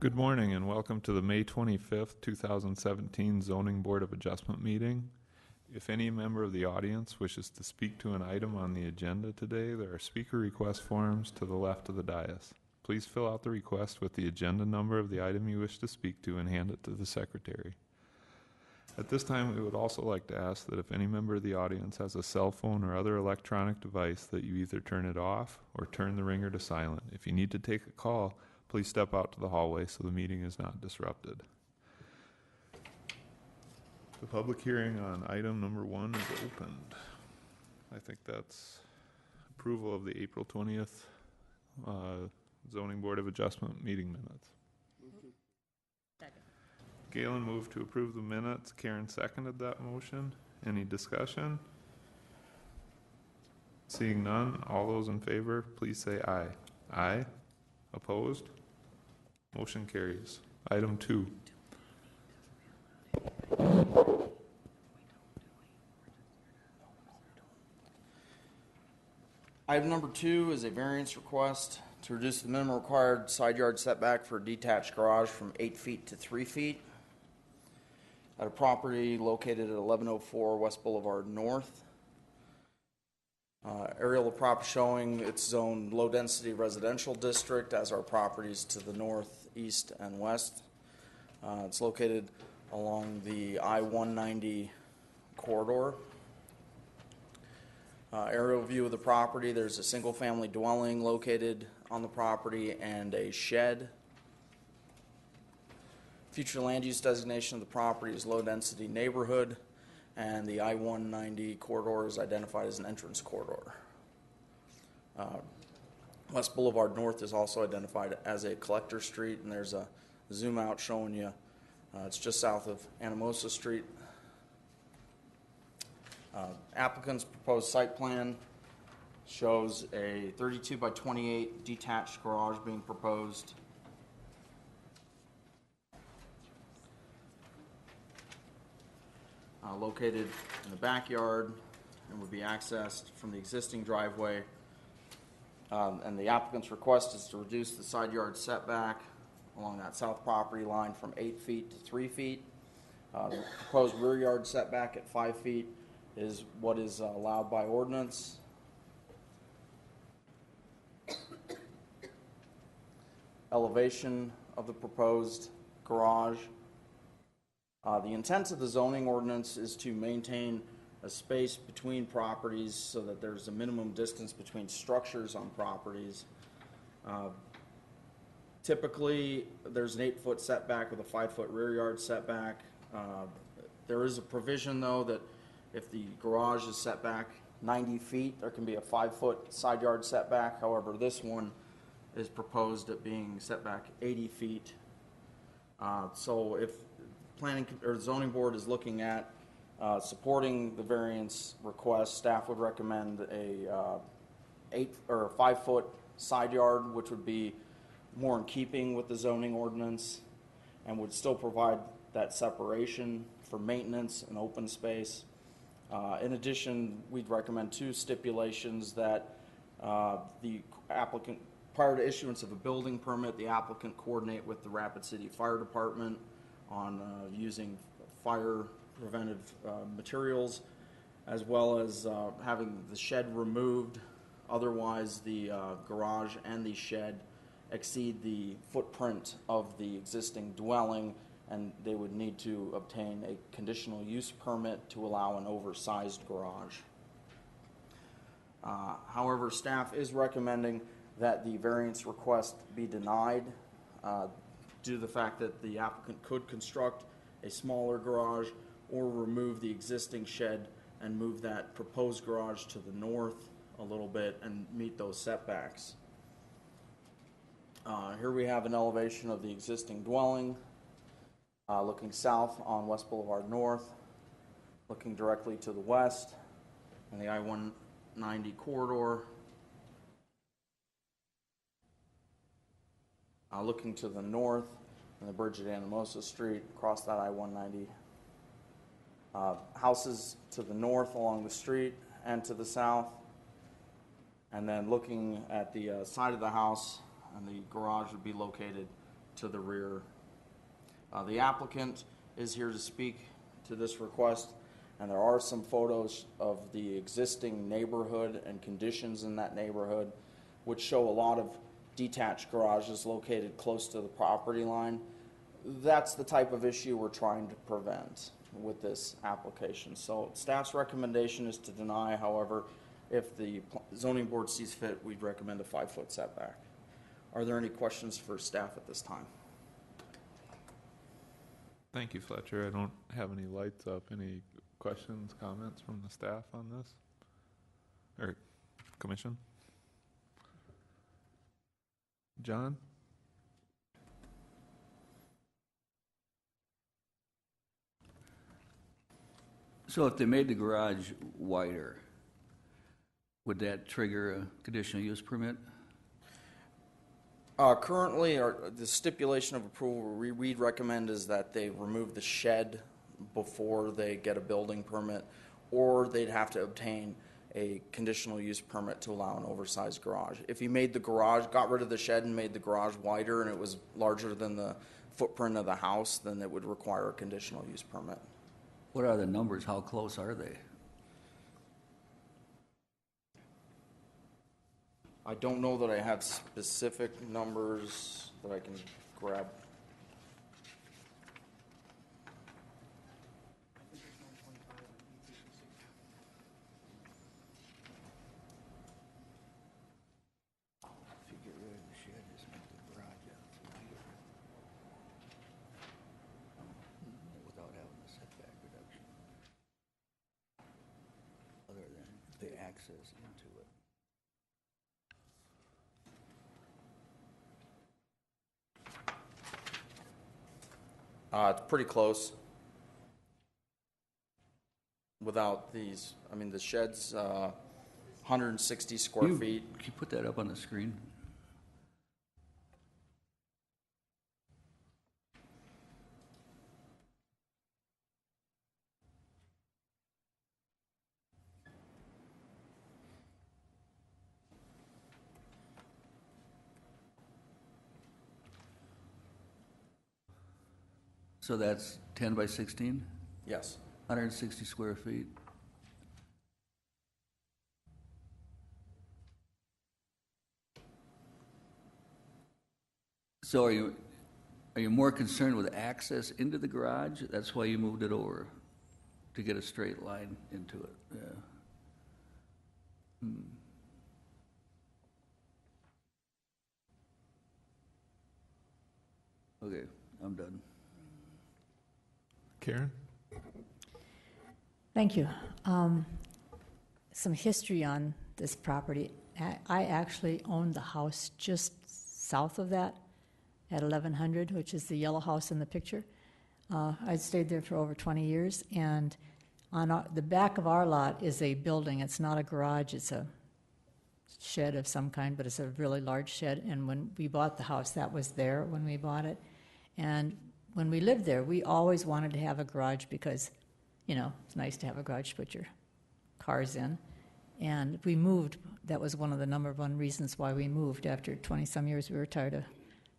Good morning and welcome to the May 25th, 2017 Zoning Board of Adjustment meeting. If any member of the audience wishes to speak to an item on the agenda today, there are speaker request forms to the left of the dais. Please fill out the request with the agenda number of the item you wish to speak to and hand it to the secretary. At this time, we would also like to ask that if any member of the audience has a cell phone or other electronic device, that you either turn it off or turn the ringer to silent. If you need to take a call, please step out to the hallway so the meeting is not disrupted. The public hearing on item number 1 is opened. I think that's approval of the April 20th Zoning Board of Adjustment meeting minutes. Second. Galen moved to approve the minutes. Karen seconded that motion. Any discussion? Seeing none, all those in favor, please say aye. Aye. Opposed? Motion carries. Item 2. Item number 2 is a variance request to reduce the minimum required side yard setback for a detached garage from 8 feet to 3 feet at a property located at 1104 West Boulevard North. Aerial of property showing it's zoned low-density residential district as our properties to the north, east, and west. It's located along the I-190 corridor. Aerial view of the property, there's a single-family dwelling located on the property and a shed. Future land use designation of the property is low-density neighborhood, and the I-190 corridor is identified as an entrance corridor. West Boulevard North is also identified as a collector street, and there's a zoom out showing you it's just south of Anamosa Street. Applicant's proposed site plan shows a 32 by 28 detached garage being proposed. Located in the backyard and would be accessed from the existing driveway. And the applicant's request is to reduce the side yard setback along that south property line from 8 feet to 3 feet. The proposed rear yard setback at 5 feet is what is allowed by ordinance. Elevation of the proposed garage. The intent of the zoning ordinance is to maintain a space between properties so that there's a minimum distance between structures on properties. Typically, there's an 8-foot setback with a 5-foot rear yard setback. There is a provision, though, that if the garage is set back 90 feet, there can be a 5-foot side yard setback. However, this one is proposed at being set back 80 feet. So if planning or zoning board is looking at supporting the variance request, staff would recommend a 8 or 5-foot side yard, which would be more in keeping with the zoning ordinance and would still provide that separation for maintenance and open space. In addition, we'd recommend 2 stipulations that the applicant, prior to issuance of a building permit, the applicant coordinate with the Rapid City Fire Department on using fire preventive materials, as well as having the shed removed. Otherwise, the garage and the shed exceed the footprint of the existing dwelling, and they would need to obtain a conditional use permit to allow an oversized garage. However, staff is recommending that the variance request be denied due to the fact that the applicant could construct a smaller garage or remove the existing shed and move that proposed garage to the north a little bit and meet those setbacks. Here we have an elevation of the existing dwelling, looking south on West Boulevard North, looking directly to the west and the I-190 corridor. Looking to the north and the bridge at Anamosa Street, across that I-190. Houses to the north along the street and to the south. And then looking at the side of the house, and the garage would be located to the rear. The applicant is here to speak to this request, and there are some photos of the existing neighborhood and conditions in that neighborhood, which show a lot of detached garages located close to the property line. That's the type of issue we're trying to prevent with this application. So staff's recommendation is to deny. However, if the zoning board sees fit, we'd recommend a 5-foot setback. Are there any questions for staff at this time? Thank you, Fletcher. I don't have any lights up. Any questions, comments from the staff on this? Or commission? John? So if they made the garage wider, would that trigger a conditional use permit? Currently, the stipulation of approval we'd recommend is that they remove the shed before they get a building permit, or they'd have to obtain a conditional use permit to allow an oversized garage. If you made the garage, got rid of the shed and made the garage wider and it was larger than the footprint of the house, then it would require a conditional use permit. What are the numbers? How close are they? I don't know that I have specific numbers that I can grab. If you get rid of the shed, just make the garage wider. Without having the setback reduction. Other than the access into it. It's pretty close. Without these, I mean, the shed's 160 square feet. Can you put that up on the screen? So that's 10 by 16, Yes. 160 square feet. So are you more concerned with access into the garage? That's why you moved it over, to get a straight line into it, yeah. Okay, I'm done. Karen? Thank you. Some history on this property. I actually owned the house just south of that at 1100, which is the yellow house in the picture. I stayed there for over 20 years, and on the back of our lot is a building. It's not a garage, it's a shed of some kind, but it's a really large shed. And when we bought the house, that was there when we bought it. And when we lived there, we always wanted to have a garage because, you know, it's nice to have a garage to put your cars in. And we moved. That was one of the number one reasons why we moved. After 20-some years, we were tired of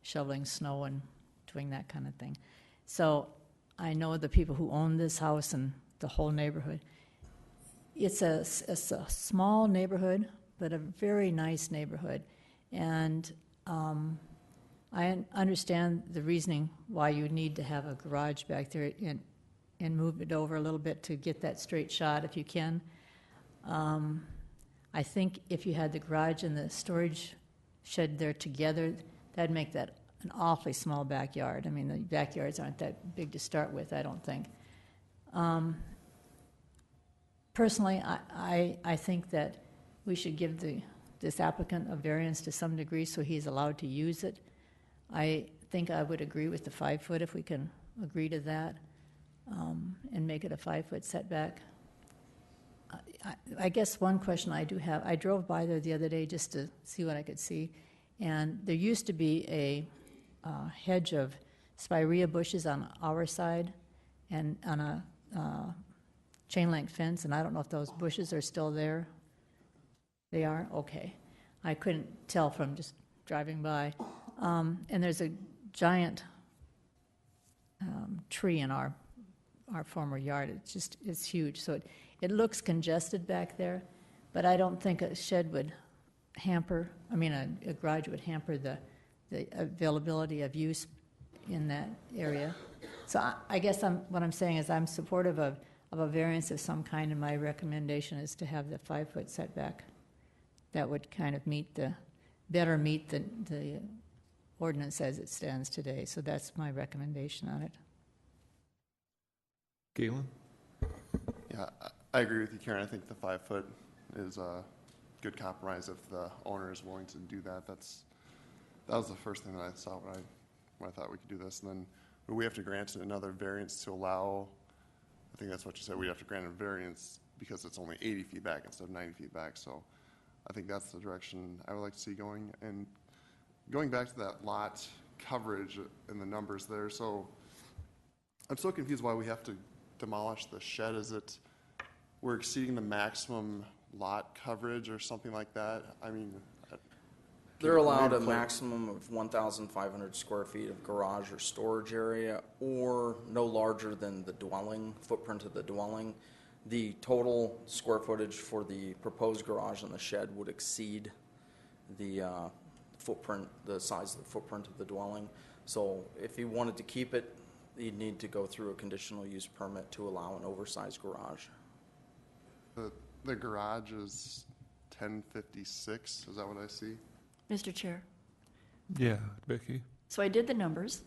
shoveling snow and doing that kind of thing. So I know the people who own this house and the whole neighborhood. It's a small neighborhood, but a very nice neighborhood. And I understand the reasoning why you need to have a garage back there and move it over a little bit to get that straight shot if you can. I think if you had the garage and the storage shed there together, that'd make that an awfully small backyard. I mean, the backyards aren't that big to start with, I don't think. Personally, I think that we should give this applicant a variance to some degree so he's allowed to use it. I think I would agree with the 5-foot if we can agree to that and make it a 5-foot setback. I guess one question I do have, I drove by there the other day just to see what I could see, and there used to be a hedge of spirea bushes on our side and on a chain link fence, and I don't know if those bushes are still there. They are? Okay. I couldn't tell from just driving by. And there's a giant tree in our former yard. It's huge, so it looks congested back there, but I don't think a shed would hamper, a garage would hamper the availability of use in that area. So I guess what I'm saying is I'm supportive of a variance of some kind, and my recommendation is to have the 5-foot setback. That would kind of better meet the ordinance as it stands today. So that's my recommendation on it. Galen? Yeah, I agree with you, Karen. I think the 5-foot is a good compromise if the owner is willing to do that. That was the first thing that I saw when I thought we could do this. And then we have to grant another variance to allow, I think that's what you said, we'd have to grant a variance because it's only 80 feet back instead of 90 feet back. So I think that's the direction I would like to see going. And going back to that lot coverage and the numbers there, so I'm so confused why we have to demolish the shed. Is it we're exceeding the maximum lot coverage or something like that? They're allowed a maximum of 1,500 square feet of garage or storage area, or no larger than the dwelling, footprint of the dwelling. The total square footage for the proposed garage and the shed would exceed the footprint, the size of the footprint of the dwelling. So if he wanted to keep it, he'd need to go through a conditional use permit to allow an oversized garage. The garage is 1056, is that what I see? Mr. Chair, Yeah, Vicki? so I did the numbers,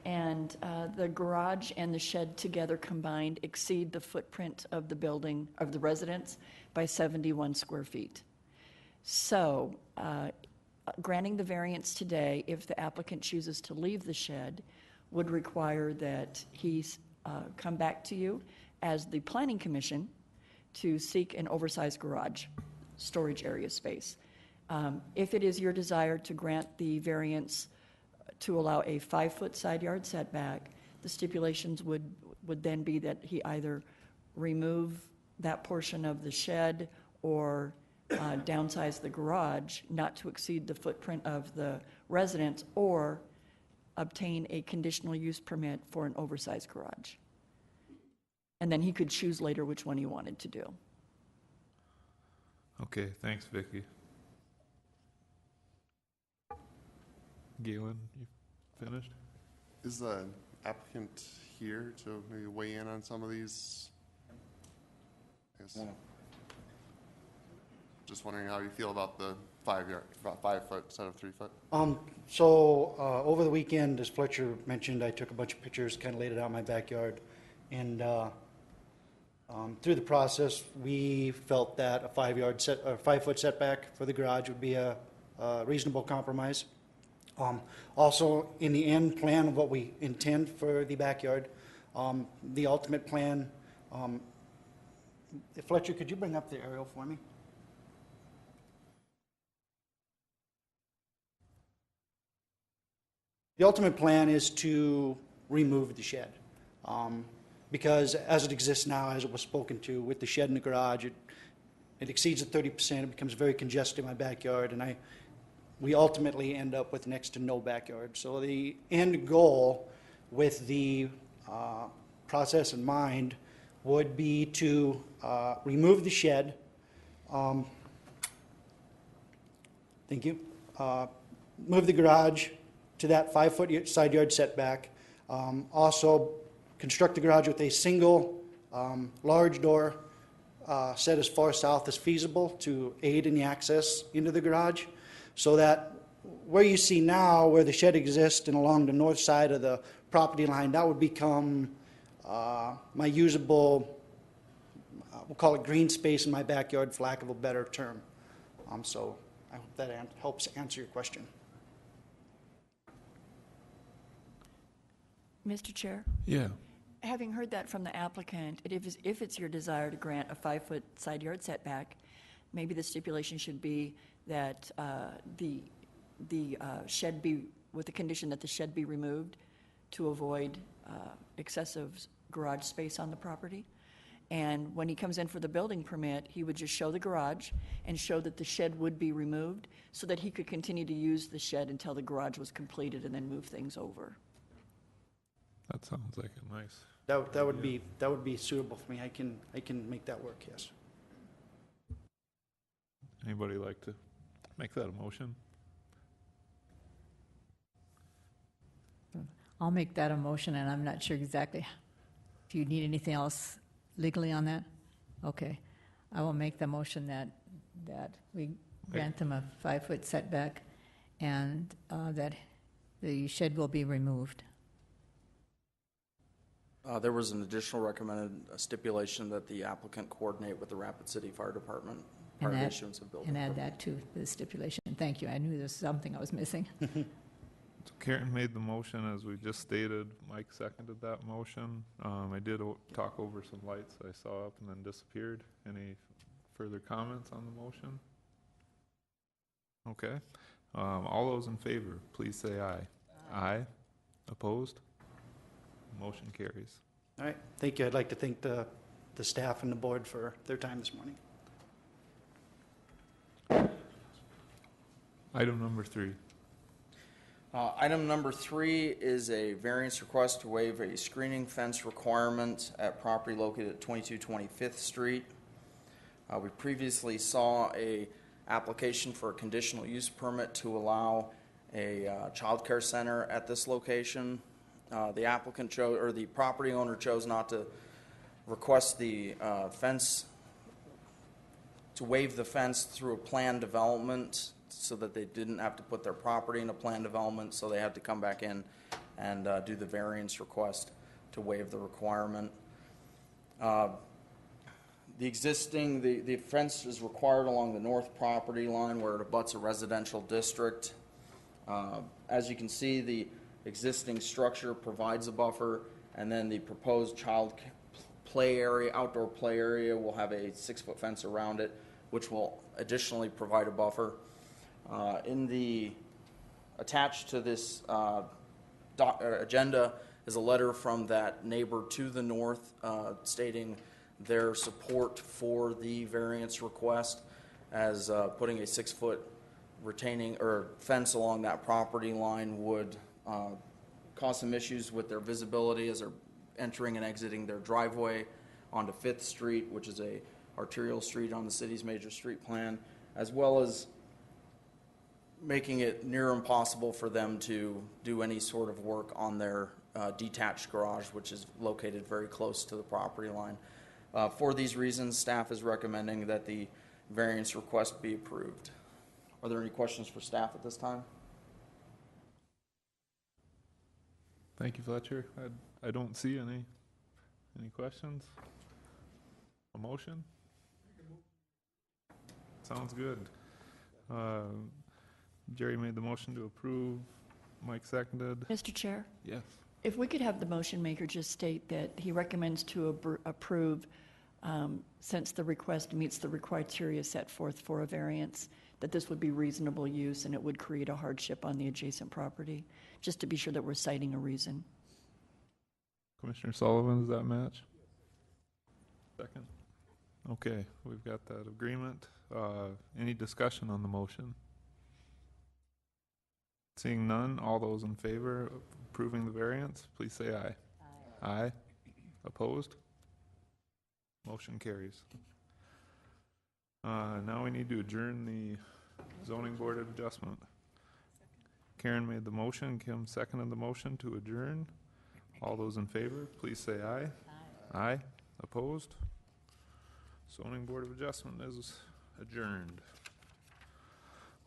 and the garage and the shed together combined exceed the footprint of the building, of the residence, by 71 square feet. So granting the variance today, if the applicant chooses to leave the shed, would require that he come back to you as the Planning Commission to seek an oversized garage storage area space. If it is your desire to grant the variance to allow a 5-foot side yard setback, the stipulations would then be that he either remove that portion of the shed or downsize the garage not to exceed the footprint of the residence, or obtain a conditional use permit for an oversized garage. And then he could choose later which one he wanted to do. Okay, thanks, Vicki. Galen, you finished? Is the applicant here to maybe weigh in on some of these? I guess, just wondering how you feel about the 5-foot instead of 3-foot. Over the weekend, as Fletcher mentioned, I took a bunch of pictures, kind of laid it out in my backyard, and through the process, we felt that a 5-foot setback for the garage would be a reasonable compromise. Also, in the end plan of what we intend for the backyard, the ultimate plan, Fletcher, could you bring up the aerial for me? The ultimate plan is to remove the shed, because as it exists now, as it was spoken to, with the shed in the garage, it exceeds the 30%, it becomes very congested in my backyard, and we ultimately end up with next to no backyard. So the end goal with the process in mind would be to remove the shed. Thank you. Move the garage to that 5-foot side yard setback. Also construct the garage with a single large door set as far south as feasible to aid in the access into the garage, so that where you see now where the shed exists and along the north side of the property line, that would become my usable, we'll call it green space in my backyard for lack of a better term. So I hope that helps answer your question. Mr. Chair, Yeah. having heard that from the applicant, if it's your desire to grant a 5-foot side yard setback, maybe the stipulation should be that the shed be, with the condition that the shed be removed to avoid excessive garage space on the property. And when he comes in for the building permit, he would just show the garage and show that the shed would be removed so that he could continue to use the shed until the garage was completed and then move things over. That sounds like a nice. That would be suitable for me. I can make that work, yes. Anybody like to make that a motion? I'll make that a motion, and I'm not sure exactly if you need anything else legally on that. Okay. I will make the motion that we grant them a 5-foot setback and that the shed will be removed. There was an additional recommended stipulation that the applicant coordinate with the Rapid City Fire Department prior to And add- issuance of building. And add that to the stipulation. Thank you. I knew there was something I was missing. So Karen made the motion, as we just stated. Mike seconded that motion. I did talk over some lights I saw up and then disappeared. Any further comments on the motion? Okay. All those in favor, please say aye. Aye. Opposed? Motion carries. All right, thank you. I'd like to thank the staff and the board for their time this morning. Item number 3. Item number 3 is a variance request to waive a screening fence requirement at property located at 22 25th Street. We previously saw a application for a conditional use permit to allow a child care center at this location. The applicant chose, or the property owner chose not to request the fence, to waive the fence through a planned development so that they didn't have to put their property in a planned development, so they had to come back in and do the variance request to waive the requirement. The fence is required along the north property line where it abuts a residential district. As you can see, the existing structure provides a buffer, and then the proposed child play area, outdoor play area, will have a 6-foot fence around it, which will additionally provide a buffer. Attached to this agenda is a letter from that neighbor to the north stating their support for the variance request, as putting a 6-foot retaining or fence along that property line would cause some issues with their visibility as they're entering and exiting their driveway onto 5th Street, which is a arterial street on the city's major street plan, as well as making it near impossible for them to do any sort of work on their detached garage, which is located very close to the property line. For these reasons, staff is recommending that the variance request be approved. Are there any questions for staff at this time? Thank you, Fletcher. I don't see any. Any questions? A motion? Sounds good. Jerry made the motion to approve. Mike seconded. Mr. Chair, Yes. if we could have the motion maker just state that he recommends to approve, since the request meets the criteria set forth for a variance, that this would be reasonable use and it would create a hardship on the adjacent property, just to be sure that we're citing a reason. Commissioner Sullivan, does that match? Second. Okay, we've got that agreement. Any discussion on the motion? Seeing none, all those in favor of approving the variance, please say aye. Aye. Opposed? Motion carries. Now we need to adjourn the zoning board of adjustment. Karen made the motion, Kim seconded the motion to adjourn. All those in favor, please say aye. Aye. Opposed? Zoning board of adjustment is adjourned.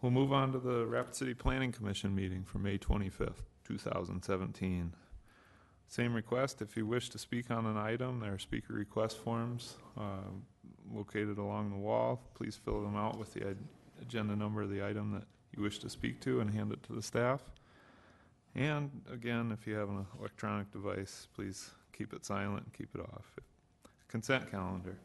We'll move on to the Rapid City Planning Commission meeting for May 25th, 2017. Same request, if you wish to speak on an item, there are speaker request forms located along the wall. Please fill them out with the agenda number of the item that you wish to speak to and hand it to the staff. And again, if you have an electronic device, please keep it silent and keep it off. Consent calendar.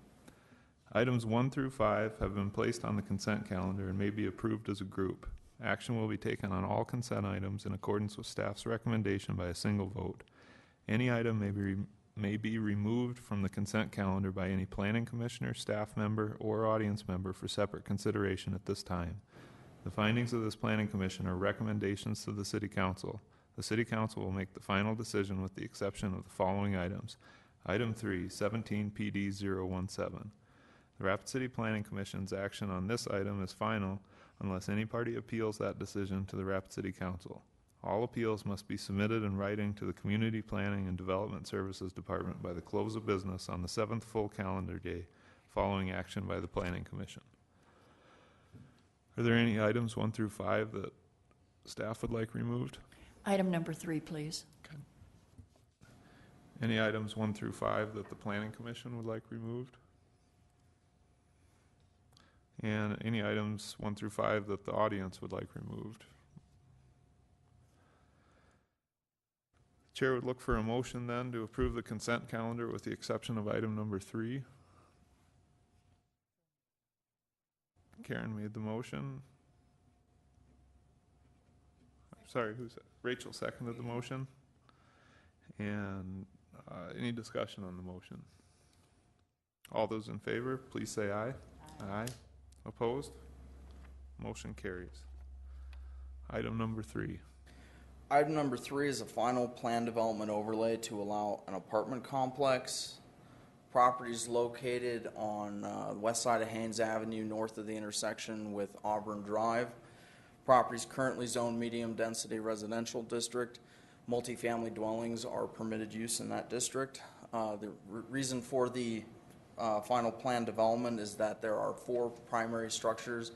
Items 1 through 5 have been placed on the consent calendar and may be approved as a group. Action will be taken on all consent items in accordance with staff's recommendation by a single vote. Any item may be may be removed from the consent calendar by any planning commissioner, staff member, or audience member for separate consideration at this time. The findings of this planning commission are recommendations to the city council. The city council will make the final decision with the exception of the following items. Item 3, 17 PD 017. The Rapid City Planning Commission's action on this item is final unless any party appeals that decision to the Rapid City Council. All appeals must be submitted in writing to the Community Planning and Development Services Department by the close of business on the 7th full calendar day following action by the Planning Commission. Are there any items 1 through 5 that staff would like removed? Item number 3, please. Any items 1 through 5 that the Planning Commission would like removed? And any items 1 through 5 that the audience would like removed? Chair would look for a motion then to approve the consent calendar with the exception of item number 3. Karen made the motion. Sorry, who's that? Rachel seconded the motion. And any discussion on the motion? All those in favor, please say aye. Aye. Opposed? Motion carries. Item number 3. Item number 3 is a final plan development overlay to allow an apartment complex. Property is located on the west side of Haynes Avenue, north of the intersection with Auburn Drive. Property is currently zoned medium-density residential district. Multifamily dwellings are permitted use in that district. The reason for the final plan development is that there are 4 primary structures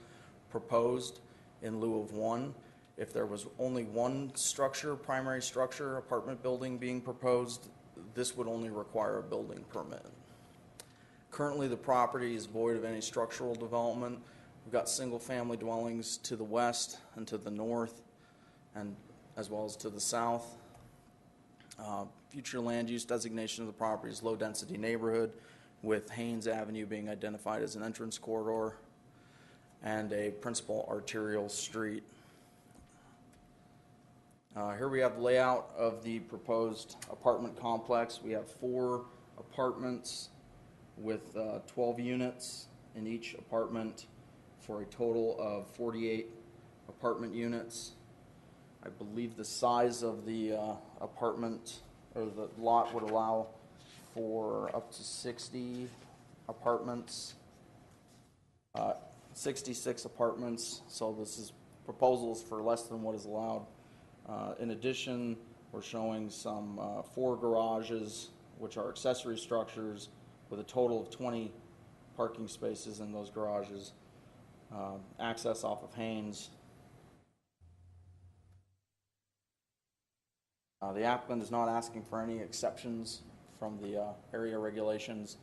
proposed in lieu of 1. If there was only 1 structure, primary structure, apartment building being proposed, this would only require a building permit. Currently, the property is void of any structural development. We've got single-family dwellings to the west and to the north, and as well as to the south. Future land use designation of the property is low-density neighborhood, with Haynes Avenue being identified as an entrance corridor and a principal arterial street. Here we have the layout of the proposed apartment complex. We have 4 apartments with 12 units in each apartment for a total of 48 apartment units. I believe the size of the apartment or the lot would allow for up to 60 apartments, 66 apartments. So this is proposals for less than what is allowed. In addition, we're showing some 4 garages, which are accessory structures, with a total of 20 parking spaces in those garages. Access off of Haynes. The applicant is not asking for any exceptions from the area regulations.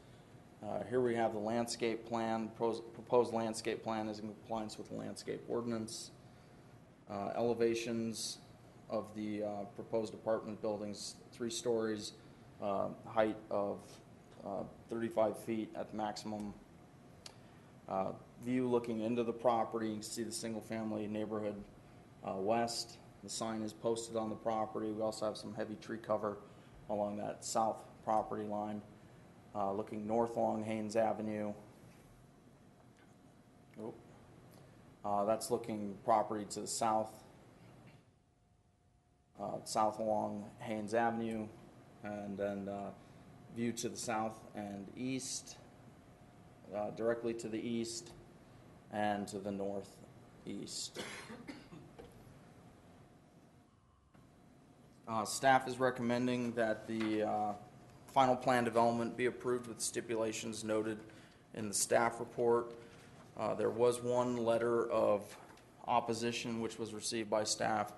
Here we have the landscape plan. Proposed landscape plan is in compliance with the landscape ordinance. Elevations of the proposed apartment buildings, 3 stories, height of 35 feet at maximum. View looking into the property, you can see the single-family neighborhood west. The sign is posted on the property. We also have some heavy tree cover along that south property line. Looking north along Haynes Avenue. That's looking property to the south. South along Haynes Avenue, and then view to the south and east, directly to the east and to the northeast. Staff is recommending that the final plan development be approved with stipulations noted in the staff report. There was 1 letter of opposition which was received by staff.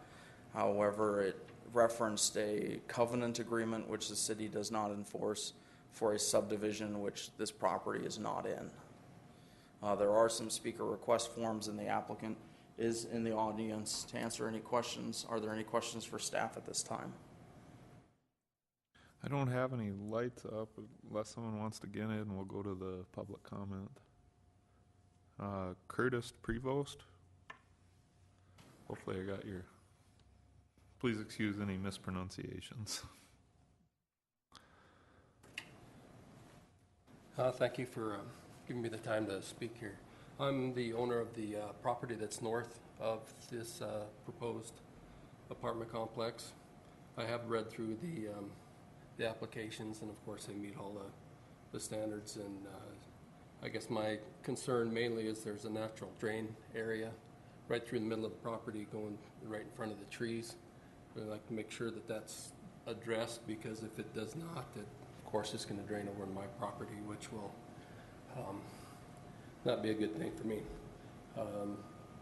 However, it referenced a covenant agreement which the city does not enforce for a subdivision which this property is not in. There are some speaker request forms, and the applicant is in the audience to answer any questions. Are there any questions for staff at this time? I don't have any lights up unless someone wants to get in, and we'll go to the public comment. Curtis Prevost. Hopefully I got your... Please excuse any mispronunciations. Thank you for giving me the time to speak here. I'm the owner of the property that's north of this proposed apartment complex. I have read through the applications, and of course they meet all the standards. And I guess my concern mainly is there's a natural drain area right through the middle of the property going right in front of the trees. I'd like to make sure that that's addressed, because if it does not, it, of course, it's going to drain over my property, which will not be a good thing for me.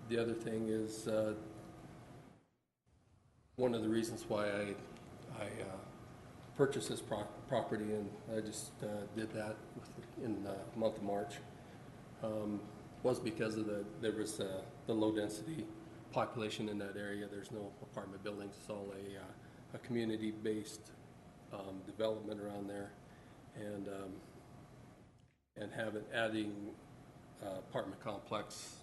The other thing is one of the reasons why I purchased this property, and I just did that in the month of March, was because of there was the low density population in that area. There's no apartment buildings. It's all a community-based development around there, and adding apartment complex.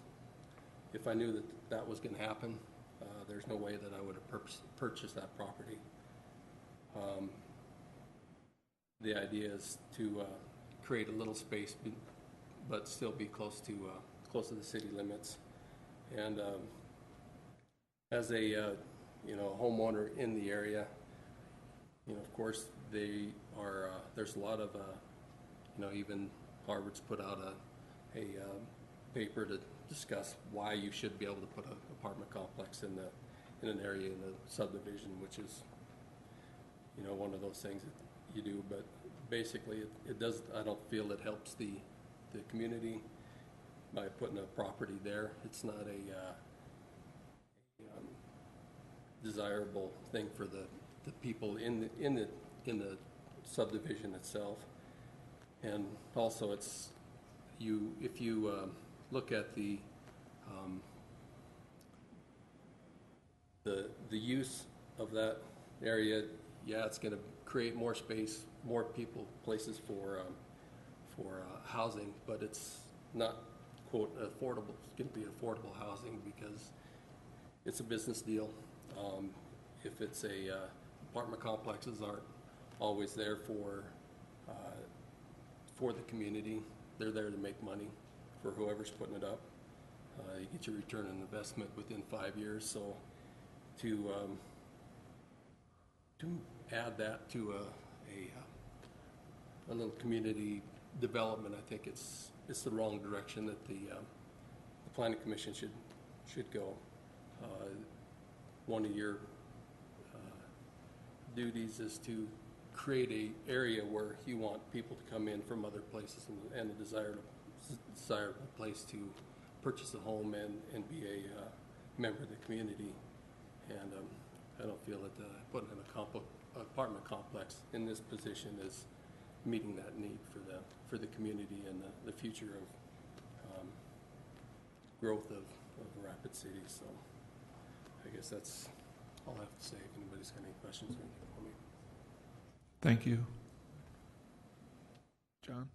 If I knew that was going to happen, there's no way that I would have purchased that property. The idea is to create a little space, but still be close to the city limits. And as a homeowner in the area, of course they are. There's a lot of even Harvard's put out a paper to discuss why you should be able to put an apartment complex in an area in the subdivision, which is one of those things that you do. But basically it does. I don't feel it helps the community by putting a property there. It's not a desirable thing for the people in the subdivision itself. And also if you look at the use of that area, yeah, it's going to create more space, more people, places for housing, but it's not, quote, affordable. It's going to be affordable housing because it's a business deal. If it's apartment complexes aren't always there for the community. They're there to make money for whoever's putting it up. You get your return on investment within 5 years. So to add that to a little community development, I think it's the wrong direction that the Planning Commission should go. One of your duties is to create a area where you want people to come in from other places and a desirable place to purchase a home and be a member of the community. And I don't feel that putting an apartment complex in this position is meeting that need for the community and the future of growth of Rapid City. So I guess that's all I have to say. If anybody's got any questions or anything for me. Thank you. John?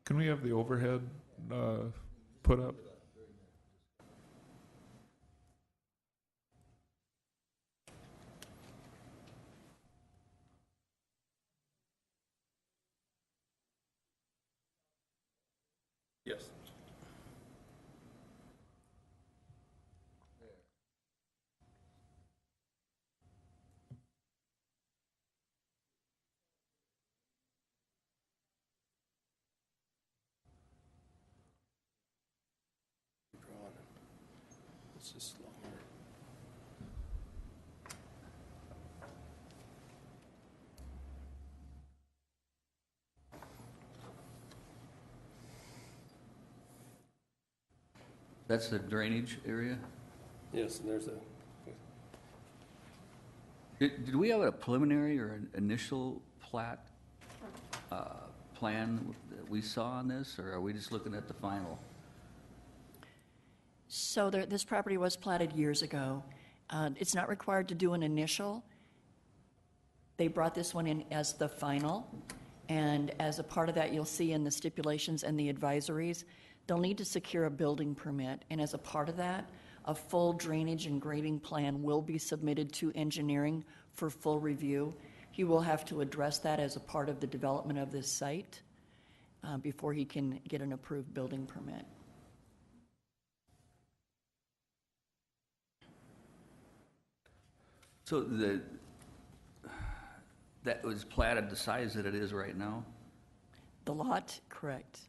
Can we have the overhead put up? Yes. It's just longer. That's the drainage area? Yes, and there's a. Did we have a preliminary or an initial plat plan that we saw on this, or are we just looking at the final? So this property was platted years ago. It's not required to do an initial. They brought this one in as the final, and as a part of that, you'll see in the stipulations and the advisories, they'll need to secure a building permit, and as a part of that, a full drainage and grading plan will be submitted to engineering for full review. He will have to address that as a part of the development of this site before he can get an approved building permit. So that was platted the size that it is right now? The lot, correct.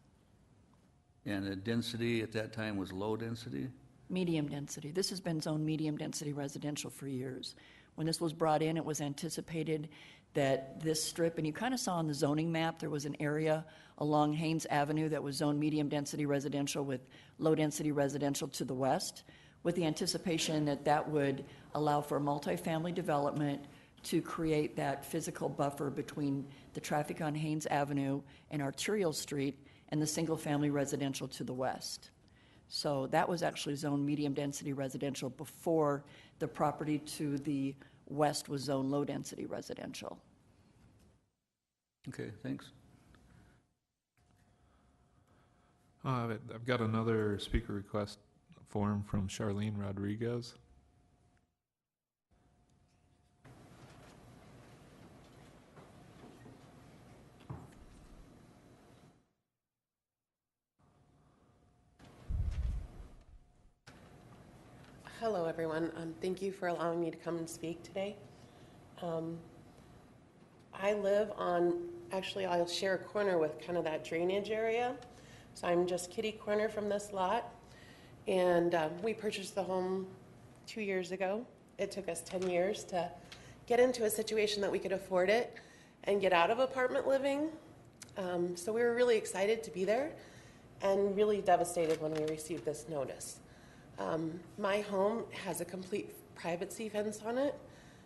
And the density at that time was low density? Medium density. This has been zoned medium density residential for years. When this was brought in, it was anticipated that this strip, and you kind of saw on the zoning map, there was an area along Haynes Avenue that was zoned medium density residential with low density residential to the west, with the anticipation that that would allow for multifamily development to create that physical buffer between the traffic on Haynes Avenue and Arterial Street and the single-family residential to the west. So that was actually zoned medium-density residential before the property to the west was zoned low-density residential. Okay, thanks. I've got another speaker request form from Charlene Rodriguez. Hello, everyone. Thank you for allowing me to come and speak today. I live on, actually, I'll share a corner with kind of that drainage area. So I'm just kitty corner from this lot. And we purchased the home 2 years ago. It took us 10 years to get into a situation that we could afford it and get out of apartment living. So we were really excited to be there and really devastated when we received this notice. My home has a complete privacy fence on it,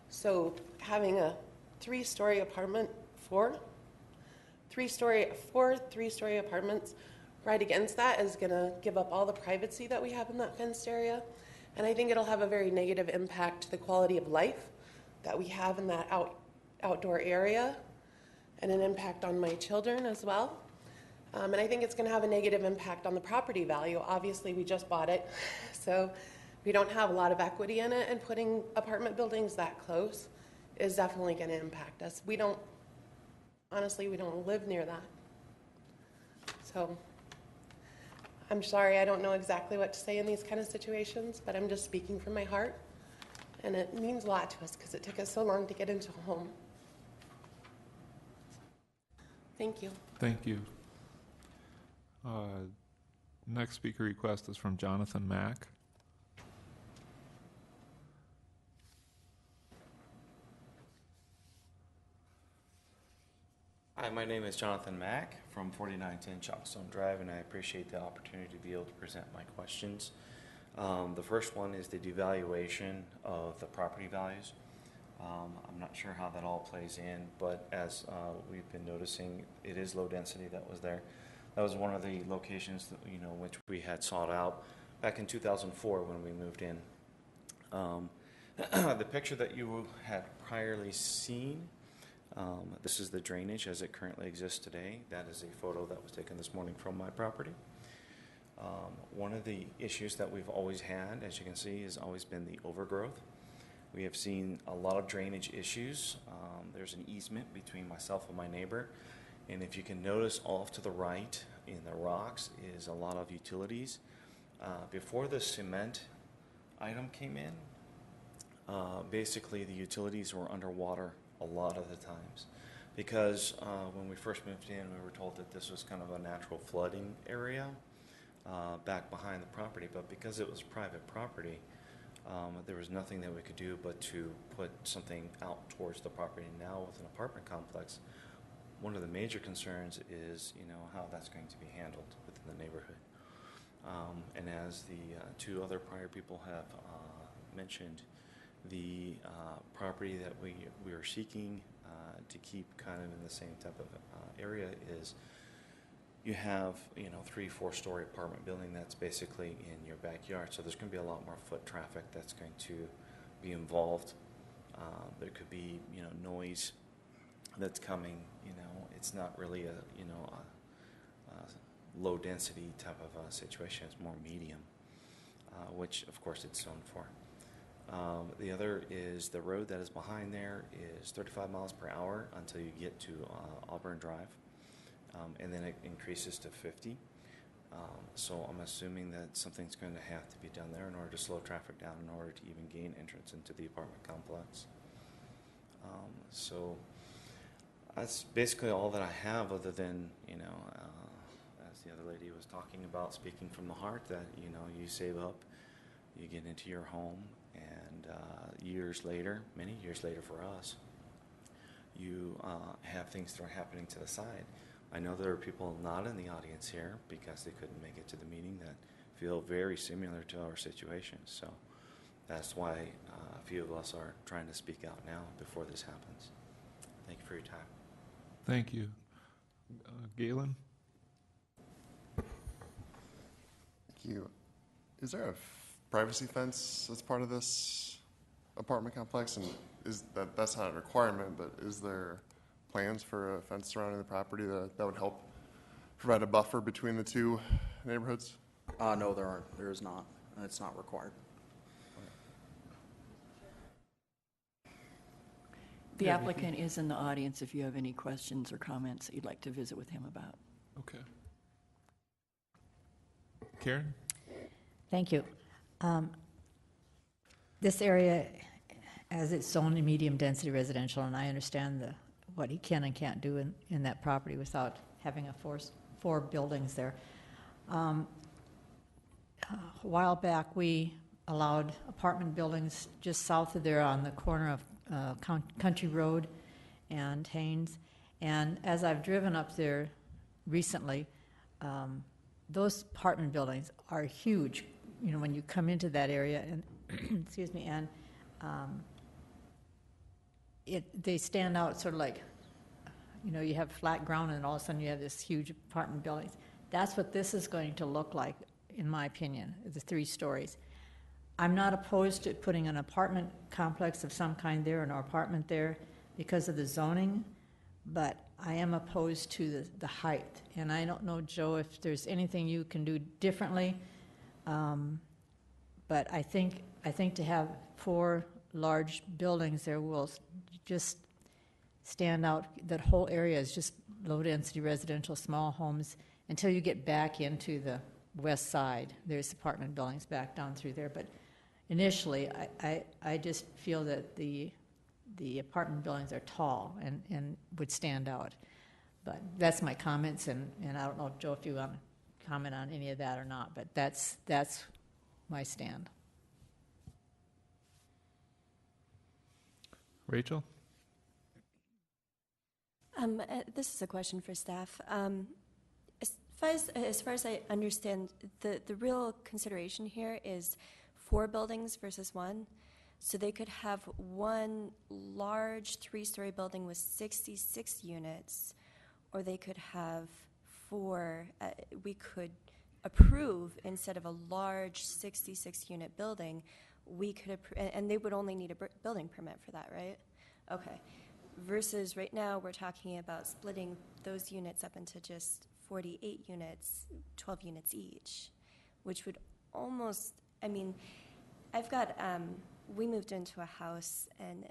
so having a three-story apartment, four three-story apartments right against that is going to give up all the privacy that we have in that fenced area, and I think it'll have a very negative impact to the quality of life that we have in that outdoor area, and an impact on my children as well. And I think it's going to have a negative impact on the property value. Obviously, we just bought it, so we don't have a lot of equity in it, and putting apartment buildings that close is definitely going to impact us. Honestly, we don't live near that. So I'm sorry, I don't know exactly what to say in these kind of situations, but I'm just speaking from my heart. And it means a lot to us because it took us so long to get into a home. Thank you. Thank you. Next speaker request is from Jonathan Mack. Hi, my name is Jonathan Mack from 4910 Chalkstone Drive, and I appreciate the opportunity to be able to present my questions. The first one is the devaluation of the property values. I'm not sure how that all plays in, but as we've been noticing, it is low density that was there. That was one of the locations that, which we had sought out back in 2004 when we moved in. The picture that you had priorly seen, this is the drainage as it currently exists today. That is a photo that was taken this morning from my property. One of the issues that we've always had, as you can see, has always been the overgrowth. We have seen a lot of drainage issues. There's an easement between myself and my neighbor. And if you can notice off to the right in the rocks is a lot of utilities. Before the cement item came in, basically the utilities were underwater a lot of the times. Because when we first moved in, we were told that this was kind of a natural flooding area back behind the property. But because it was private property, there was nothing that we could do but to put something out towards the property. Now with an apartment complex, one of the major concerns is, how that's going to be handled within the neighborhood. And as the two other prior people have mentioned, the property that we are seeking to keep kind of in the same type of area is you have, 3-4 story apartment building that's basically in your backyard. So there's going to be a lot more foot traffic that's going to be involved. There could be, noise that's coming, it's not really a low density type of situation. It's more medium, which of course it's zoned for. The other is the road that is behind there is 35 miles per hour until you get to Auburn Drive, and then it increases to 50. So I'm assuming that something's going to have to be done there in order to slow traffic down in order to even gain entrance into the apartment complex. So that's basically all that I have, other than, you know, as the other lady was talking about, speaking from the heart, that, you know, you save up, you get into your home, and years later, many years later for us, you have things start happening to the side. I know there are people not in the audience here because they couldn't make it to the meeting that feel very similar to our situation. So that's why a few of us are trying to speak out now before this happens. Thank you for your time. Thank you. Galen? Thank you. Is there a privacy fence as part of this apartment complex? And that's not a requirement, but is there plans for a fence surrounding the property that would help provide a buffer between the two neighborhoods? No, there aren't. There is not. It's not required. The applicant is in the audience if you have any questions or comments that you'd like to visit with him about. Okay. Karen? Thank you. This area, as it's zoned in medium-density residential, and I understand what he can and can't do in that property without having four buildings there. A while back, we allowed apartment buildings just south of there on the corner of Country Road and Haynes. And as I've driven up there recently, those apartment buildings are huge. You know, when you come into that area, and excuse me, and they stand out sort of like, you know, you have flat ground and all of a sudden you have this huge apartment buildings. That's what this is going to look like, in my opinion, the 3 stories. I'm not opposed to putting an apartment complex of some kind there, an apartment there, because of the zoning, but I am opposed to the height. And I don't know, Joe, if there's anything you can do differently, but I think to have 4 large buildings there will just stand out. That whole area is just low-density residential, small homes, until you get back into the west side. There's apartment buildings back down through there, but initially, I just feel that the apartment buildings are tall and would stand out. But that's my comments, and I don't know, Joe, if you want to comment on any of that or not, but that's my stand. Rachel? This is a question for staff. As far as I understand, the real consideration here is 4 buildings versus 1. So they could have one large 3-story building with 66 units, or they could have 4. We could approve, instead of a large 66-unit building, we could and they would only need a building permit for that, right? Okay. Versus right now, we're talking about splitting those units up into just 48 units, 12 units each, which would almost, I mean, I've got, we moved into a house, and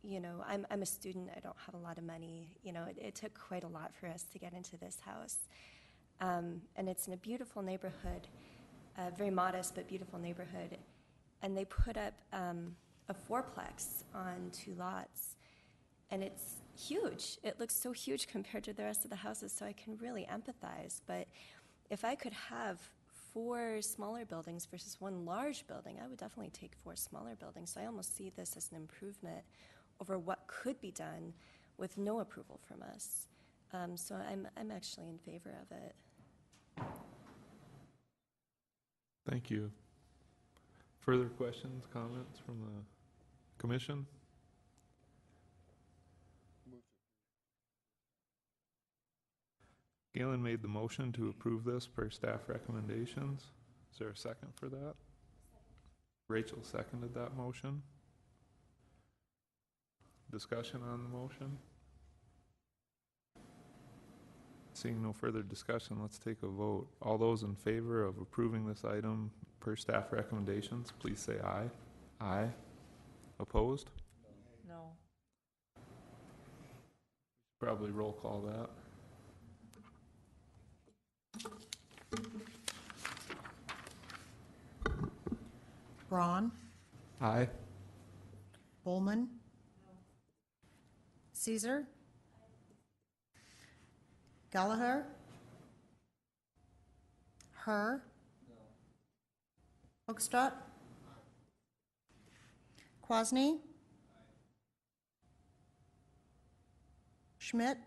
you know, I'm a student, I don't have a lot of money, you know, it took quite a lot for us to get into this house. And it's in a beautiful neighborhood, very modest but beautiful neighborhood, and they put up a 4-plex on 2 lots. And it's huge. It looks so huge compared to the rest of the houses, so I can really empathize. But if I could have 4 smaller buildings versus 1 large building, I would definitely take 4 smaller buildings. So I almost see this as an improvement over what could be done with no approval from us. So I'm actually in favor of it. Thank you. Further questions, comments from the commission? Galen made the motion to approve this per staff recommendations. Is there a second for that? Rachel seconded that motion. Discussion on the motion? Seeing no further discussion, let's take a vote. All those in favor of approving this item per staff recommendations, please say aye. Aye. Opposed? No. Probably roll call that. Braun, Aye. Bowman, Caesar, Gallagher, Herr, Hookstadt, Quasny, Schmidt,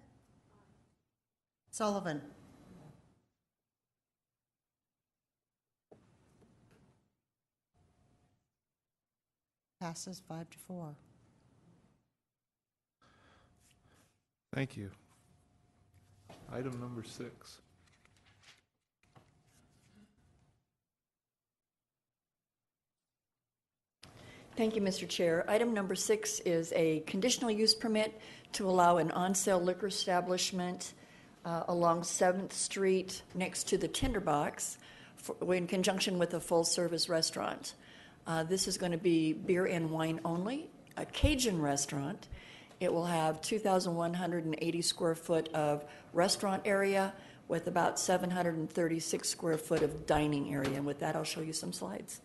Sullivan. Passes 5-4. Thank you. Item number 6. Thank you, Mr. Chair. Item number 6 is a conditional use permit to allow an on-sale liquor establishment along 7th Street next to the Tinderbox in conjunction with a full-service restaurant. This is going to be beer and wine only, a Cajun restaurant. It will have 2,180 square foot of restaurant area with about 736 square foot of dining area. And with that, I'll show you some slides.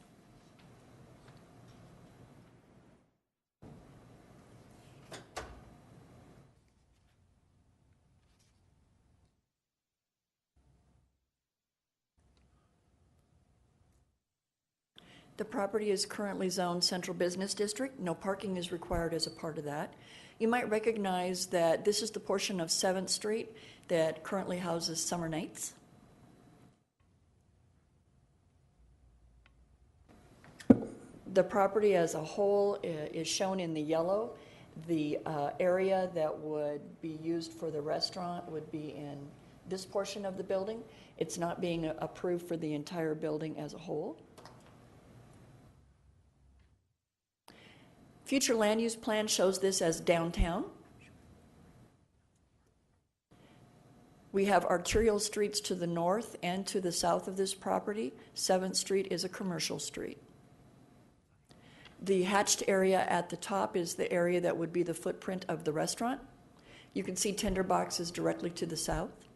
The property is currently zoned Central Business District. No parking is required as a part of that. You might recognize that this is the portion of 7th Street that currently houses Summer Nights. The property as a whole is shown in the yellow. The area that would be used for the restaurant would be in this portion of the building. It's not being approved for the entire building as a whole. Future land use plan shows this as downtown. We have arterial streets to the north and to the south of this property. 7th Street is a commercial street. The hatched area at the top is the area that would be the footprint of the restaurant. You can see Tinderboxes directly to the south.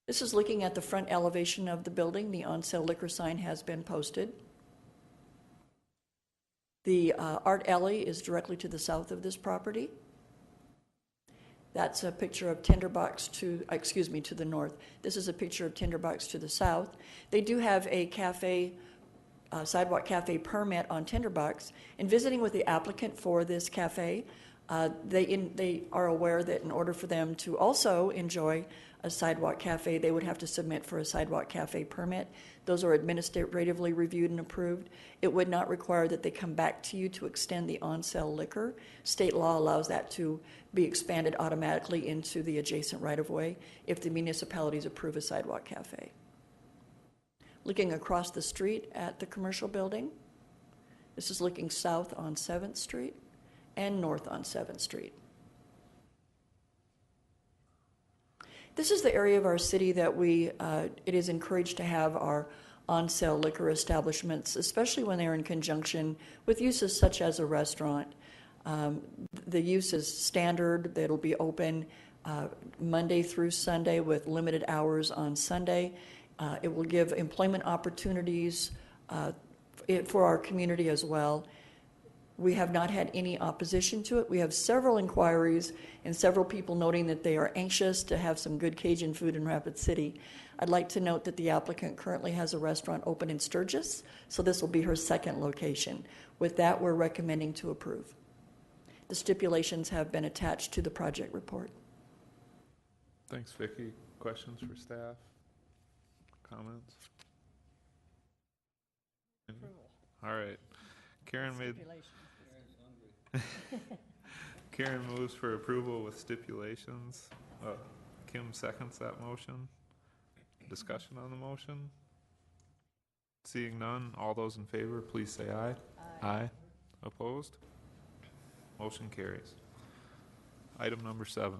This is looking at the front elevation of the building. The on-sale liquor sign has been posted. The art alley is directly to the south of this property. That's a picture of Tinderbox to the north. This is a picture of Tinderbox to the south. They do have a cafe, sidewalk cafe permit on Tinderbox. In visiting with the applicant for this cafe, they are aware that in order for them to also enjoy a sidewalk cafe, they would have to submit for a sidewalk cafe permit. Those are administratively reviewed and approved. It would not require that they come back to you to extend the on-sale liquor. State law allows that to be expanded automatically into the adjacent right-of-way if the municipalities approve a sidewalk cafe. Looking across the street at the commercial building, this is looking south on 7th Street and north on 7th Street. This is the area of our city that it is encouraged to have our on-sale liquor establishments, especially when they're in conjunction with uses such as a restaurant. The use is standard. It'll be open Monday through Sunday with limited hours on Sunday. It will give employment opportunities for our community as well. We have not had any opposition to it. We have several inquiries and several people noting that they are anxious to have some good Cajun food in Rapid City. I'd like to note that the applicant currently has a restaurant open in Sturgis, so this will be her second location. With that, we're recommending to approve. The stipulations have been attached to the project report. Thanks, Vicki. Questions for staff? Comments? All right. Karen moves for approval with stipulations. Kim seconds that motion. Discussion on the motion? Seeing none, all those in favor, please say aye. Aye. Opposed? Motion carries. Item number 7.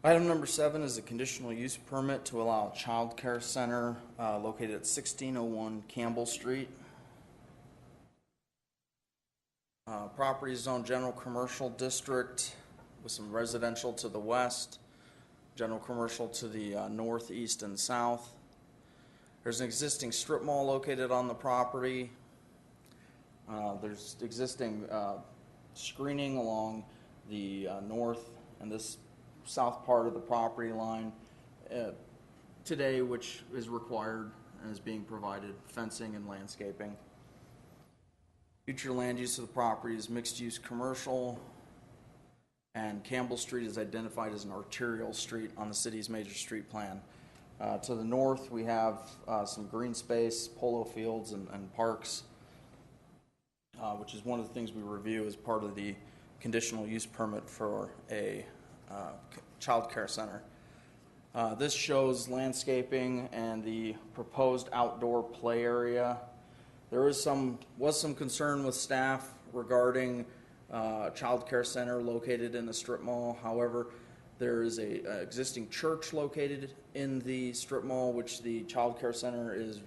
Item number 7 is a conditional use permit to allow a child care center located at 1601 Campbell Street. property is zoned general commercial district with some residential to the west, general commercial to the north, east, and south. There's an existing strip mall located on the property. There's existing screening along the north and this south part of the property line today, which is required and is being provided, fencing and landscaping. Future land use of the property is mixed-use commercial, and Campbell Street is identified as an arterial street on the city's major street plan. To the north, we have some green space, polo fields, and parks, which is one of the things we review as part of the conditional use permit for a child care center. This shows landscaping and the proposed outdoor play area. There was some concern with staff regarding child care center located in the strip mall. However, there is a existing church located in the strip mall, which the child care center is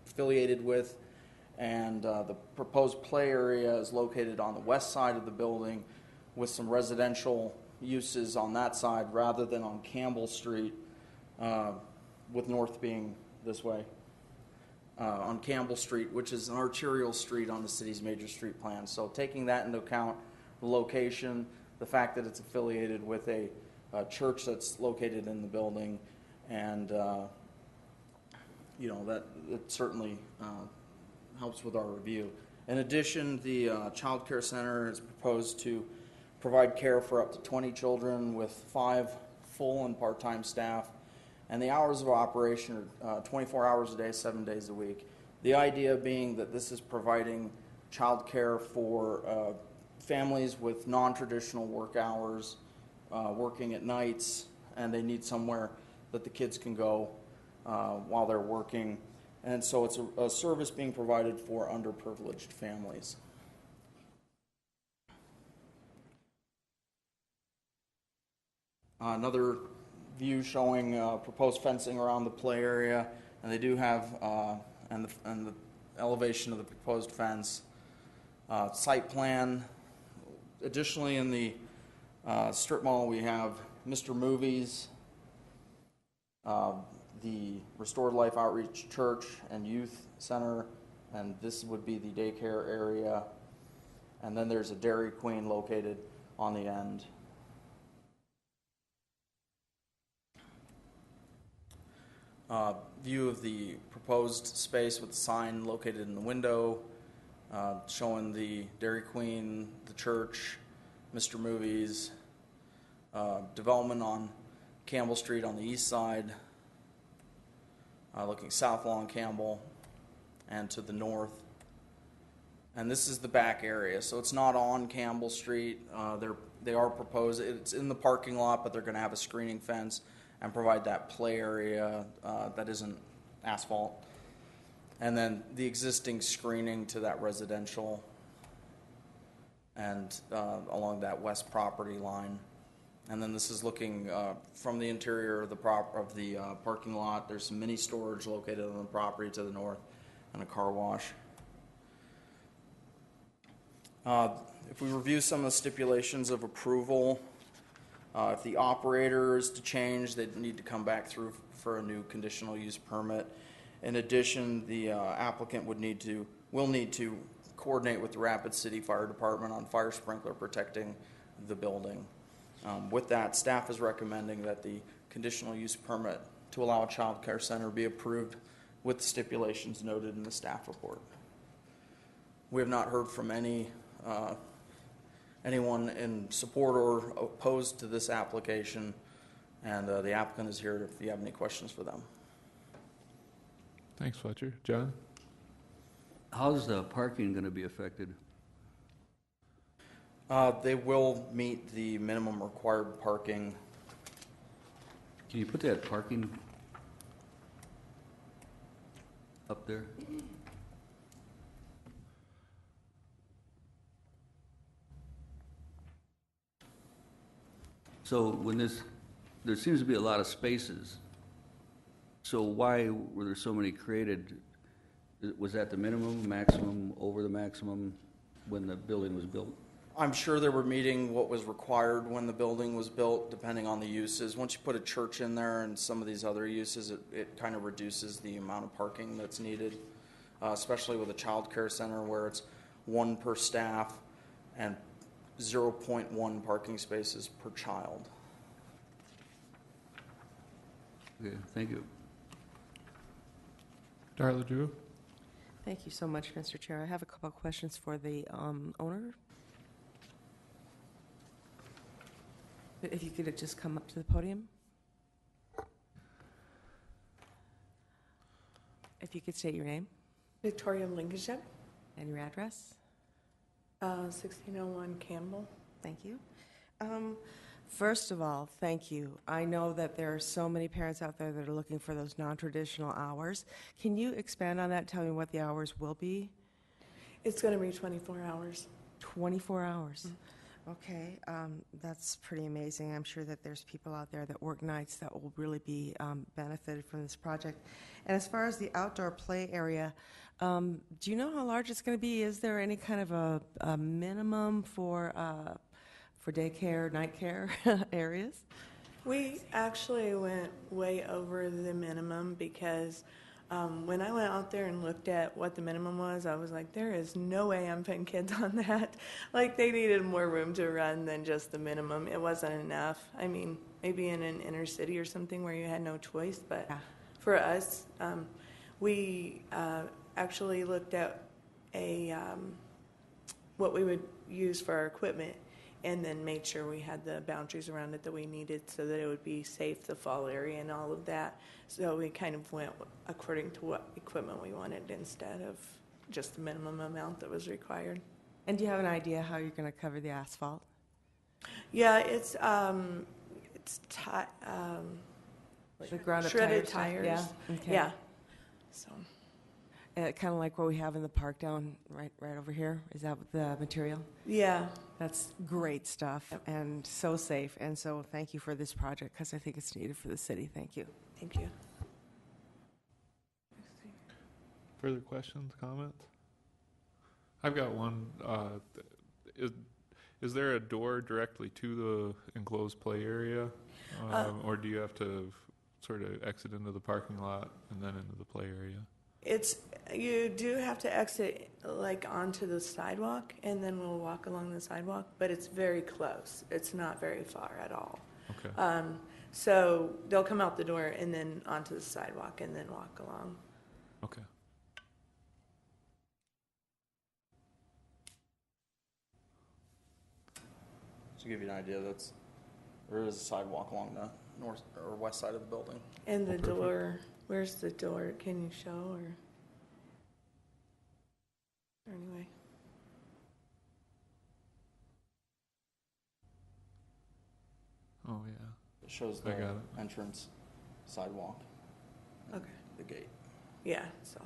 affiliated with, and the proposed play area is located on the west side of the building with some residential uses on that side rather than on Campbell Street, with north being this way. On Campbell Street, which is an arterial street on the city's major street plan. So taking that into account, the location, the fact that it's affiliated with a church that's located in the building, and that it certainly helps with our review. In addition, the child care center is proposed to provide care for up to 20 children with 5 full and part-time staff. And the hours of operation are 24 hours a day, 7 days a week. The idea being that this is providing child care for families with non-traditional work hours, working at nights, and they need somewhere that the kids can go while they're working. And so it's a service being provided for underprivileged families. Another view showing proposed fencing around the play area, and they do have and the elevation of the proposed fence. Site plan. Additionally, in the strip mall, we have Mr. Movies, the Restored Life Outreach Church and Youth Center, and this would be the daycare area. And then there's a Dairy Queen located on the end. View of the proposed space with the sign located in the window, showing the Dairy Queen, the church, Mr. Movies, development on Campbell Street on the east side, looking south along Campbell and to the north. And this is the back area, so it's not on Campbell Street. They are proposed, it's in the parking lot, but they're going to have a screening fence and provide that play area that isn't asphalt. And then the existing screening to that residential and along that west property line. And then this is looking from the interior of the parking lot. There's some mini storage located on the property to the north and a car wash. If we review some of the stipulations of approval, if the operator is to change, they need to come back through for a new conditional use permit. In addition, the applicant will need to coordinate with the Rapid City Fire Department on fire sprinkler protecting the building. With that, staff is recommending that the conditional use permit to allow a child care center be approved with the stipulations noted in the staff report. We have not heard from anyone in support or opposed to this application, and the applicant is here if you have any questions for them. Thanks, Fletcher. John? How's the parking going to be affected? They will meet the minimum required parking. Can you put that parking up there? So there seems to be a lot of spaces. So why were there so many created? Was that the minimum, maximum, over the maximum? when the building was built? I'm sure they were meeting what was required when the building was built, depending on the uses. Once you put a church in there and some of these other uses, it kind of reduces the amount of parking that's needed, especially with a child care center where it's 1 per staff and 0.1 parking spaces per child. Okay, thank you. Darla Drew? Thank you so much, Mr. Chair. I have a couple of questions for the owner. If you could just come up to the podium. If you could state your name Victoria Lincolnshire, and your address. 1601 Campbell. Thank you. First of all, thank you. I know that there are so many parents out there that are looking for those non-traditional hours. Can you expand on that? Tell me what the hours will be? It's going to be 24 hours. 24 hours. Okay, that's pretty amazing. I'm sure that there's people out there that work nights that will really be benefited from this project. And as far as the outdoor play area, do you know how large it's going to be? Is there any kind of a minimum for daycare, night care areas? We actually went way over the minimum because when I went out there and looked at what the minimum was, I was like, there is no way I'm putting kids on that. Like, they needed more room to run than just the minimum. It wasn't enough. I mean, maybe in an inner city or something where you had no choice, but Yeah. for us, we actually looked at what we would use for our equipment and then made sure we had the boundaries around it that we needed so that it would be safe, the fall area and all of that. So we kind of went according to what equipment we wanted instead of just the minimum amount that was required. And do you have an idea how you're going to cover the asphalt? Yeah, it's The ground-up shredded tires? tires. Yeah. Okay. Yeah. So Kind of like what we have in the park down right over here. Is that the material? yeah. That's great stuff and so safe. And so thank you for this project because I think it's needed for the city. Thank you. Thank you. Further questions, comments? I've got one. Is there a door directly to the enclosed play area? Or do you have to sort of exit into the parking lot and then into the play area? You do have to exit like onto the sidewalk, and then we'll walk along the sidewalk, but it's very close. It's not very far at all. Okay. So they'll come out the door and then onto the sidewalk and then walk along. Okay. To give you an idea, there is a sidewalk along the north or west side of the building. And the perfect. door, where's the door? Can you show or anyway? Oh, yeah. It shows I the got it. entrance sidewalk. and Okay. The gate. Yeah, so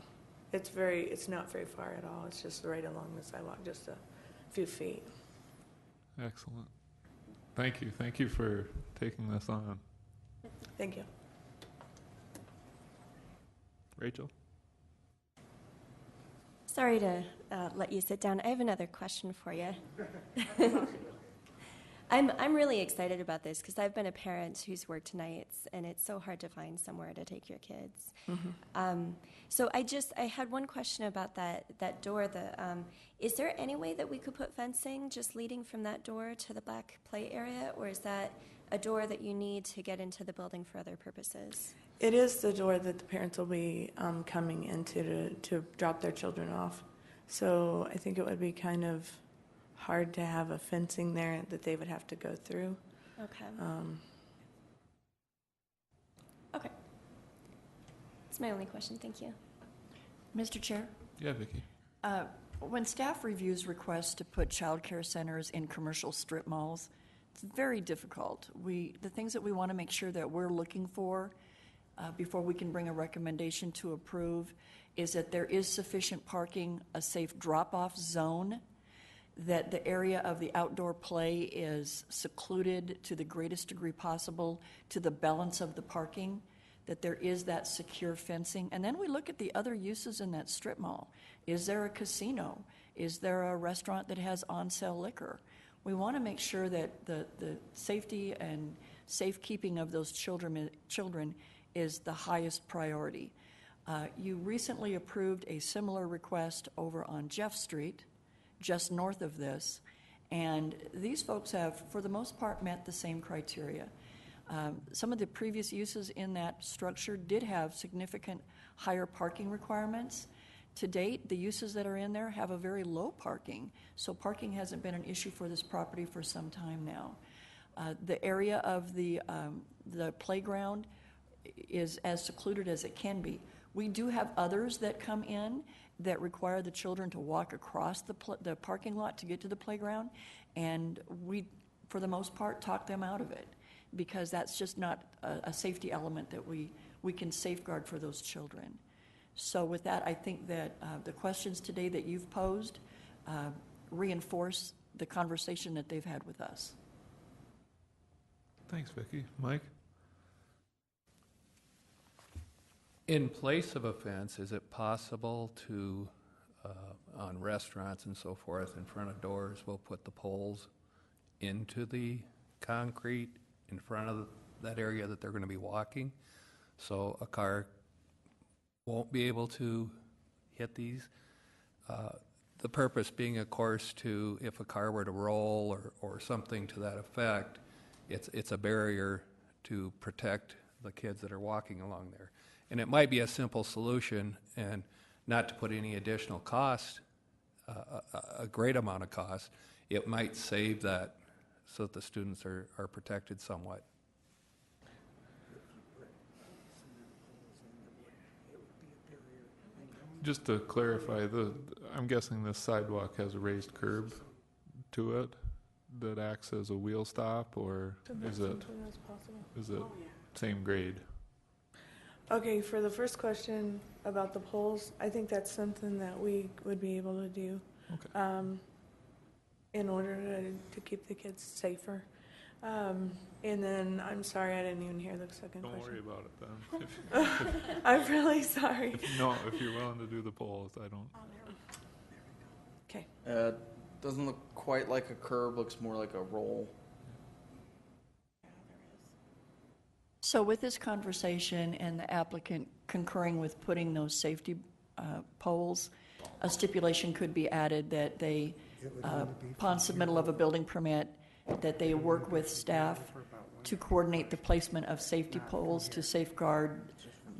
it's not very far at all. It's just right along the sidewalk, just a few feet. Excellent. Thank you. Thank you for taking this on. Thank you. Rachel? Sorry to let you sit down. I have another question for you. I'm really excited about this because I've been a parent who's worked nights, and it's so hard to find somewhere to take your kids. So I had one question about that door. Is there any way that we could put fencing just leading from that door to the back play area, or is that a door that you need to get into the building for other purposes? It is the door that the parents will be coming into to drop their children off. So I think it would be kind of hard to have a fencing there that they would have to go through. Okay. Okay. That's my only question. Thank you. Mr. Chair, Yeah, Vicki. when staff reviews requests to put child care centers in commercial strip malls, it's very difficult. The things that we want to make sure that we're looking for before we can bring a recommendation to approve is that there is sufficient parking, a safe drop-off zone, that the area of the outdoor play is secluded to the greatest degree possible to the balance of the parking, that there is that secure fencing. And then we look at the other uses in that strip mall. Is there a casino? Is there a restaurant that has on-sale liquor? We want to make sure that the safety and safekeeping of those children is the highest priority. You recently approved a similar request over on Jeff Street, just north of this, and these folks have, for the most part, met the same criteria. Some of the previous uses in that structure did have significant higher parking requirements. To date, the uses that are in there have a very low parking, so parking hasn't been an issue for this property for some time now. The area of the playground is as secluded as it can be. We do have others that come in that require the children to walk across the parking lot to get to the playground, and we, for the most part, talk them out of it because that's just not a safety element that we can safeguard for those children. So with that, I think that the questions today that you've posed reinforce the conversation that they've had with us. Thanks, Vicki. Mike? In place of a fence, is it possible to, on restaurants and so forth, in front of doors, we'll put the poles into the concrete in front of that area that they're going to be walking, so a car won't be able to hit these? The purpose being, of course, to, if a car were to roll or something to that effect, it's a barrier to protect the kids that are walking along there. And it might be a simple solution and not to put any additional cost, a great amount of cost. It might save that so that the students are protected somewhat. Just to clarify, I'm guessing this sidewalk has a raised curb to it that acts as a wheel stop, or is it same grade? Okay, for the first question about the poles, I think that's something that we would be able to do in order to keep the kids safer. And then, I'm sorry, I didn't even hear the second question. Don't worry about it then. I'm really sorry. If you're willing to do the polls, I don't. Okay. Doesn't look quite like a curb, looks more like a roll. So with this conversation and the applicant concurring with putting those safety poles, a stipulation could be added that they, upon submittal of a building permit, that they work with staff to coordinate the placement of safety poles to safeguard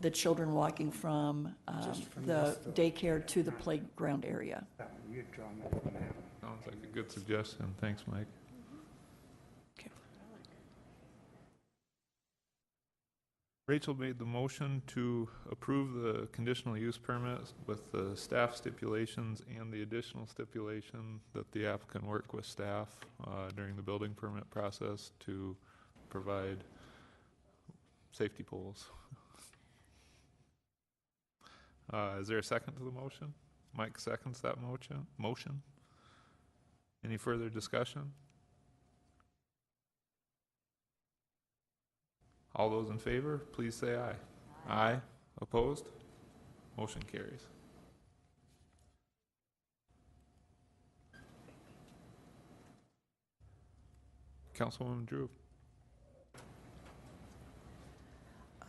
the children walking from the daycare to the playground area. Sounds like a good suggestion. Thanks, Mike. Rachel made the motion to approve the conditional use permit with the staff stipulations and the additional stipulation that the applicant work with staff during the building permit process to provide safety poles. Is there a second to the motion? Mike seconds that motion. Any further discussion? All those in favor, please say aye. Aye. Opposed? Motion carries. Councilwoman Drew.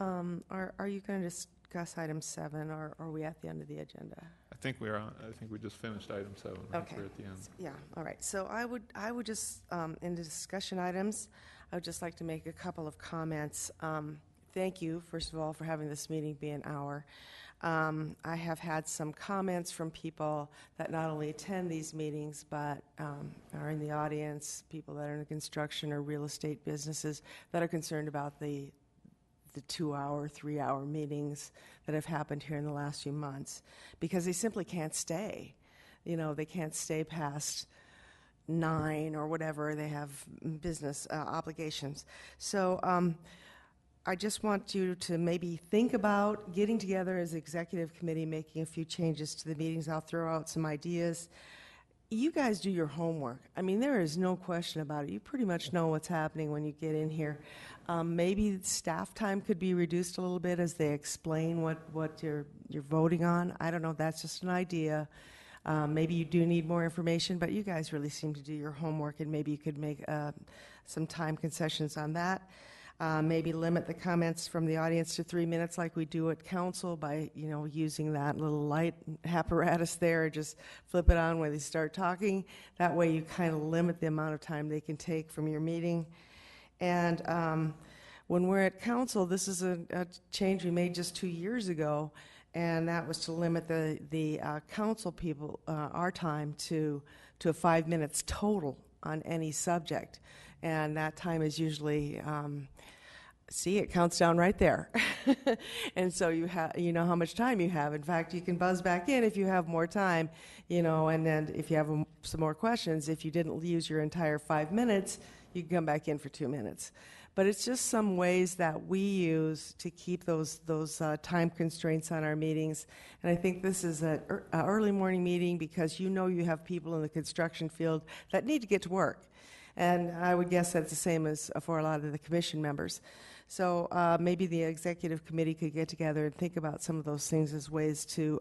Are you going to discuss item 7, or are we at the end of the agenda? I think we just finished item 7. I think we're at the end. Yeah, all right. So I would just, in the discussion items, I would just like to make a couple of comments. Thank you, first of all, for having this meeting be an hour. I have had some comments from people that not only attend these meetings, but are in the audience, people that are in construction or real estate businesses that are concerned about the 2-hour, 3-hour meetings that have happened here in the last few months, because they simply can't stay. You know, they can't stay past 9 or whatever. They have business obligations. So I just want you to maybe think about getting together as executive committee, making a few changes to the meetings. I'll throw out some ideas. You guys do your homework. I mean, there is no question about it. You pretty much know what's happening when you get in here. Maybe staff time could be reduced a little bit as they explain what you're voting on. I don't know. That's just an idea. Maybe you do need more information, but you guys really seem to do your homework, and maybe you could make some time concessions on that. Maybe limit the comments from the audience to 3 minutes like we do at council by, using that little light apparatus there. Just flip it on when they start talking. That way you kind of limit the amount of time they can take from your meeting. And when we're at council, this is a change we made just 2 years ago, and that was to limit the council people, our time to 5 minutes total on any subject. And that time is usually, see, it counts down right there. And so you know how much time you have. In fact, you can buzz back in if you have more time, and then if you have some more questions, if you didn't use your entire 5 minutes, you can come back in for 2 minutes. But it's just some ways that we use to keep those time constraints on our meetings. And I think this is an early morning meeting because you have people in the construction field that need to get to work. And I would guess that's the same as for a lot of the commission members. So maybe the executive committee could get together and think about some of those things as ways to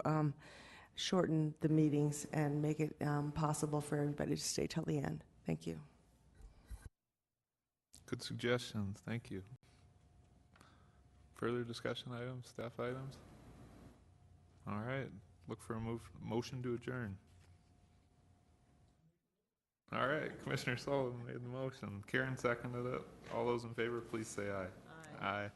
shorten the meetings and make it possible for everybody to stay till the end. Thank you. Good suggestions, thank you. Further discussion items, staff items? All right, look for a motion to adjourn. All right, Commissioner Sullivan made the motion. Karen seconded it. All those in favor, please say aye. Aye. Aye.